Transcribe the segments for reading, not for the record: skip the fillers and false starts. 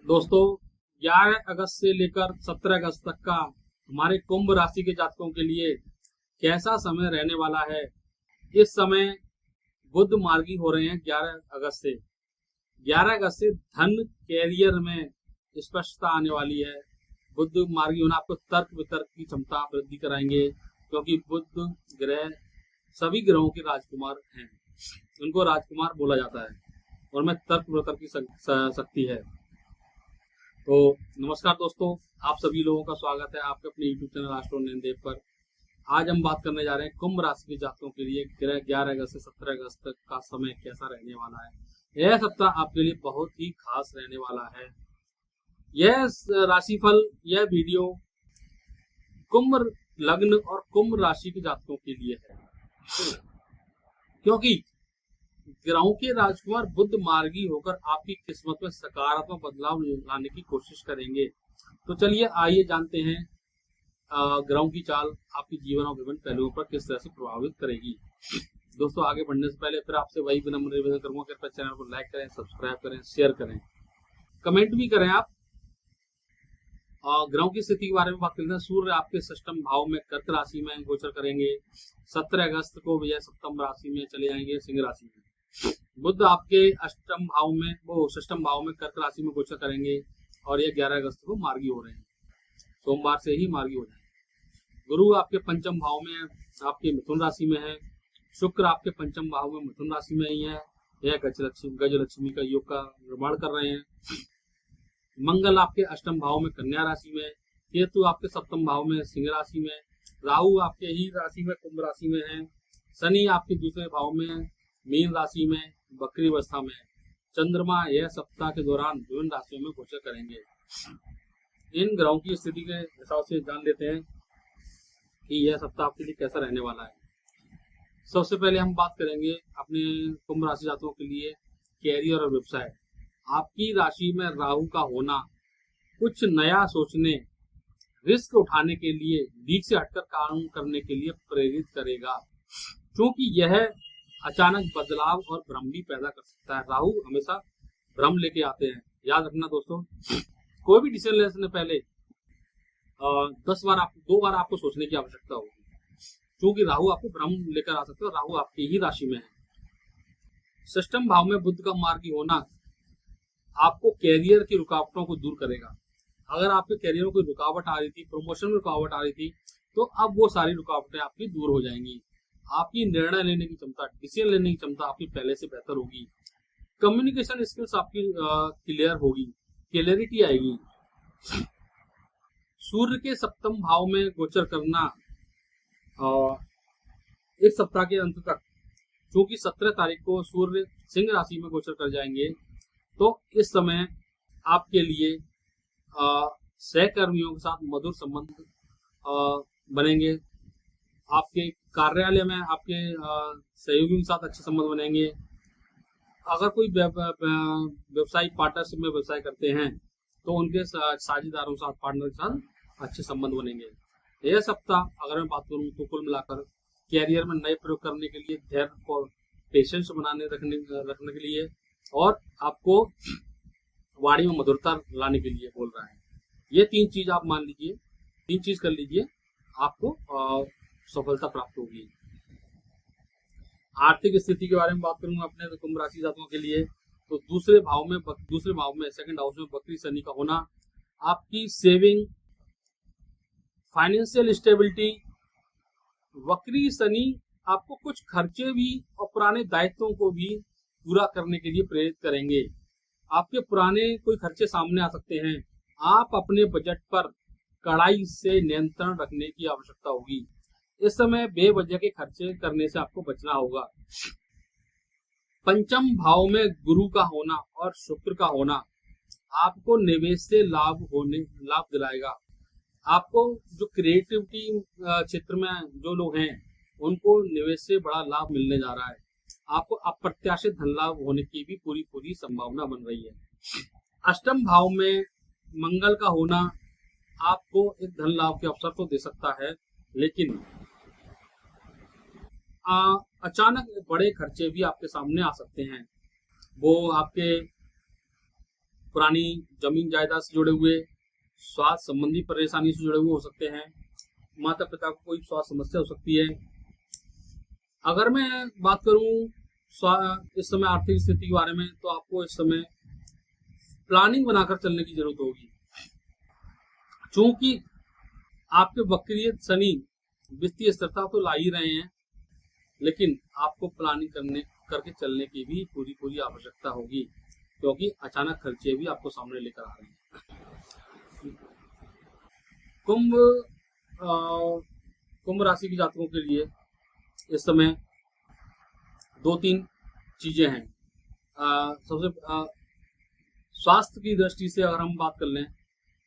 दोस्तों 11 अगस्त से लेकर 17 अगस्त तक का हमारे कुंभ राशि के जातकों के लिए कैसा समय रहने वाला है। इस समय बुध मार्गी हो रहे हैं 11 अगस्त से। 11 अगस्त से धन कैरियर में स्पष्टता आने वाली है। बुध मार्गी होना आपको तर्क वितर्क की क्षमता वृद्धि कराएंगे, क्योंकि बुध ग्रह सभी ग्रहों के राजकुमार हैं। उनको राजकुमार बोला जाता है और में तर्क वितर्क की शक्ति है। तो नमस्कार दोस्तों, आप सभी लोगों का स्वागत है आपके अपने YouTube चैनल एस्ट्रो नैनदेव पर। आज हम बात करने जा रहे हैं कुंभ राशि के जातकों के लिए 11 अगस्त से 17 अगस्त तक का समय कैसा रहने वाला है। यह सप्ताह आपके लिए बहुत ही खास रहने वाला है। यह राशिफल, यह वीडियो कुंभ लग्न और कुंभ राशि के जातकों के लिए है, क्योंकि ग्रहों के राजकुमार बुध मार्गी होकर आपकी किस्मत में सकारात्मक बदलाव लाने की कोशिश करेंगे। तो चलिए आइए जानते हैं ग्रहों की चाल आपके जीवन और विभिन्न पहलुओं पर किस तरह से प्रभावित करेगी। दोस्तों आगे बढ़ने से पहले फिर आपसे वही विनम्र निवेदन करूंगा, कृपया चैनल को लाइक करें, सब्सक्राइब करें, शेयर करें, कमेंट भी करें आप। ग्रहों की स्थिति के बारे में बात करते हैं। सूर्य आपके षष्ठम भाव में कर्क राशि में गोचर करेंगे। 17 अगस्त को विजय सप्तम राशि में चले जाएंगे, सिंह राशि में। बुध आपके अष्टम भाव में षष्ठम भाव में कर्क राशि में गोचर करेंगे और ये 11 अगस्त को मार्गी हो रहे हैं, सोमवार से ही मार्गी हो जाएंगे। गुरु आपके पंचम भाव में आपके मिथुन राशि में है। शुक्र आपके पंचम भाव में मिथुन राशि में ही है। यह गजलक्ष्मी का योग का निर्माण कर रहे हैं। मंगल आपके अष्टम भाव में कन्या राशि में। केतु आपके सप्तम भाव में सिंह राशि में। राहु आपके ही राशि में कुंभ राशि में है। शनि आपके दूसरे भाव में मीन राशि में बकरी अवस्था में। चंद्रमा यह सप्ताह के दौरान विभिन्न राशियों में गोचर करेंगे। इन ग्रहों की स्थिति के हिसाब से जान लेते हैं कि यह सप्ताह आपके लिए कैसा रहने वाला है। सबसे पहले हम बात करेंगे अपने कुंभ राशि जातकों के लिए कैरियर और व्यवसाय। आपकी राशि में राहु का होना कुछ नया सोचने, रिस्क उठाने के लिए, लीक से हटकर काम करने के लिए प्रेरित करेगा, क्योंकि यह अचानक बदलाव और भ्रम भी पैदा कर सकता है। राहु हमेशा भ्रम लेके आते हैं, याद रखना दोस्तों। कोई भी डिसीजन लेने से पहले 2 बार आपको सोचने की आवश्यकता होगी, क्योंकि राहु आपको भ्रम लेकर आ सकता है। राहु आपकी ही राशि में है। षष्ठम भाव में बुध का मार्गी होना आपको कैरियर की रुकावटों को दूर करेगा। अगर आपके कैरियर में कोई रुकावट आ रही थी, प्रमोशन में रुकावट आ रही थी, तो अब वो सारी रुकावटें आपकी दूर हो जाएंगी। आपकी निर्णय लेने की क्षमता, डिसीजन लेने की क्षमता आपकी पहले से बेहतर होगी। कम्युनिकेशन स्किल्स आपकी क्लियर होगी, क्लियरिटी आएगी। सूर्य के सप्तम भाव में गोचर करना इस सप्ताह के अंत तक, क्योंकि 17 तारीख को सूर्य सिंह राशि में गोचर कर जाएंगे, तो इस समय आपके लिए सहकर्मियों के साथ मधुर संबंध बनेंगे। आपके कार्यालय में आपके सहयोगियों के साथ अच्छे संबंध बनेंगे। अगर कोई व्यवसायिक पार्टनरशिप में व्यवसाय करते हैं तो उनके साझेदारों के साथ, पार्टनर के साथ अच्छे संबंध बनेंगे। यह सप्ताह अगर मैं बात करूं तो कुल मिलाकर कैरियर में नए प्रयोग करने के लिए, धैर्य और पेशेंस रखने के लिए, और आपको वाणी में मधुरता लाने के लिए बोल रहा है। ये 3 चीज आप मान लीजिए, 3 चीज कर लीजिए, आपको सफलता प्राप्त होगी। आर्थिक स्थिति के बारे में बात करूंगा अपने कुंभ राशि जातकों के लिए, तो दूसरे भाव में सेकंड हाउस में वक्री शनि का होना आपकी सेविंग, फाइनेंशियल स्टेबिलिटी। वक्री शनि आपको कुछ खर्चे भी और पुराने दायित्वों को भी पूरा करने के लिए प्रेरित करेंगे। आपके पुराने कोई खर्चे सामने आ सकते हैं। आप अपने बजट पर कड़ाई से नियंत्रण रखने की आवश्यकता होगी। इस समय बेवजह के खर्चे करने से आपको बचना होगा। पंचम भाव में गुरु का होना और शुक्र का होना आपको निवेश से लाभ दिलाएगा। आपको जो क्रिएटिविटी क्षेत्र में जो लोग हैं, उनको निवेश से बड़ा लाभ मिलने जा रहा है। आपको अप्रत्याशित धन लाभ होने की भी पूरी संभावना बन रही है। अष्टम भाव में मंगल का होना आपको एक धन लाभ के अवसर तो दे सकता है, लेकिन अचानक बड़े खर्चे भी आपके सामने आ सकते हैं। वो आपके पुरानी जमीन जायदाद से जुड़े हुए, स्वास्थ्य संबंधी परेशानी से जुड़े हुए हो सकते हैं, माता पिता को कोई स्वास्थ्य समस्या हो सकती है। अगर मैं बात करूं इस समय आर्थिक स्थिति के बारे में, तो आपको इस समय प्लानिंग बनाकर चलने की जरूरत होगी, क्योंकि आपके वक्रीय शनि वित्तीय स्थिरता तो ला ही रहे हैं, लेकिन आपको प्लानिंग करके चलने की भी पूरी आवश्यकता होगी, क्योंकि अचानक खर्चे भी आपको सामने लेकर आ रहे हैं। कुंभ राशि के जातकों के लिए इस समय 2-3 चीजें हैं। सबसे स्वास्थ्य की दृष्टि से अगर हम बात कर लें,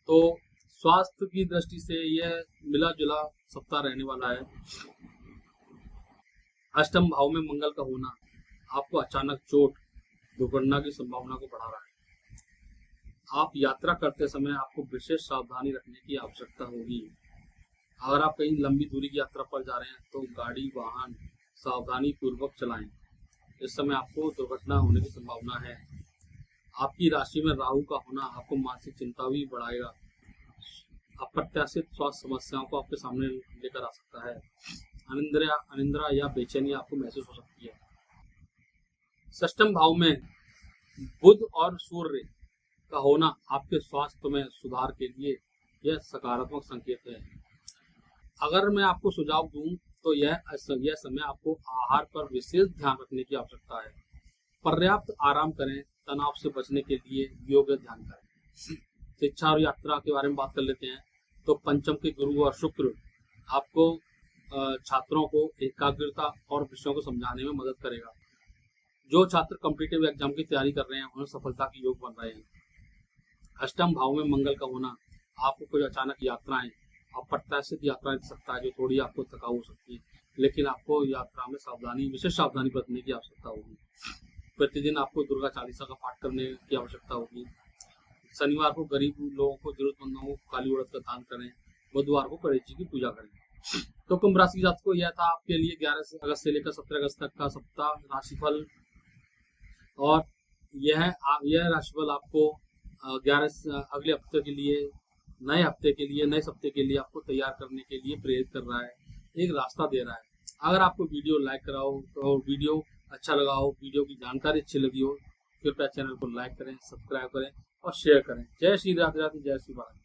तो स्वास्थ्य की दृष्टि से यह मिला जुला सप्ताह रहने वाला है। अष्टम भाव में मंगल का होना आपको अचानक चोट दुर्घटना की संभावना को बढ़ा रहा है। आप यात्रा करते समय आपको विशेष सावधानी रखने की आवश्यकता होगी। अगर आप कहीं लंबी दूरी की यात्रा पर जा रहे हैं तो गाड़ी वाहन सावधानी पूर्वक चलाएं। इस समय आपको दुर्घटना होने की संभावना है। आपकी राशि में राहु का होना आपको मानसिक चिंता भी बढ़ाएगा। अप्रत्याशित स्वास्थ्य समस्याओं को आपके सामने लेकर आ सकता है। अनिद्रा या बेचैनी आपको महसूस हो सकती है। षष्ठम भाव में बुध और सूर्य का होना आपके स्वास्थ्य में सुधार के लिए यह सकारात्मक संकेत है। अगर मैं आपको सुझाव दूं तो यह समय आपको आहार पर विशेष ध्यान रखने की आवश्यकता है। पर्याप्त आराम करें, तनाव से बचने के लिए योग ध्यान करें। शिक्षा और यात्रा के बारे में बात कर लेते हैं, तो पंचम के गुरु और शुक्र आपको छात्रों को एकाग्रता और विषयों को समझाने में मदद करेगा। जो छात्र कॉम्पिटिटिव एग्जाम की तैयारी कर रहे हैं उन्हें सफलता के योग बन रहे हैं। अष्टम भाव में मंगल का होना आपको कुछ अचानक यात्राएं, अप्रत्याशित यात्राएं दे सकता है, जो थोड़ी आपको थकाऊ हो सकती है, लेकिन आपको यात्रा में विशेष सावधानी बरतने की आवश्यकता होगी। प्रतिदिन आपको दुर्गा चालीसा का पाठ करने की आवश्यकता होगी। शनिवार को गरीब लोगों को, जरूरतमंदों को काली उड़द का दान करें। बुधवार को गणेश जी की पूजा करें। तो कुंभ राशि जात को यह था आपके लिए 11 अगस्त से लेकर 17 अगस्त तक का सप्ताह राशिफल, और यह राशिफल आपको 11 अगले हफ्ते के लिए, नए सप्ताह के लिए आपको तैयार करने के लिए प्रेरित कर रहा है, एक रास्ता दे रहा है। अगर आपको वीडियो लाइक करा हो, तो वीडियो अच्छा लगा हो, वीडियो की जानकारी अच्छी लगी हो, कृपया चैनल को लाइक करें, सब्सक्राइब करें और शेयर करें। जय श्री राधे राधे, जय श्री भारत।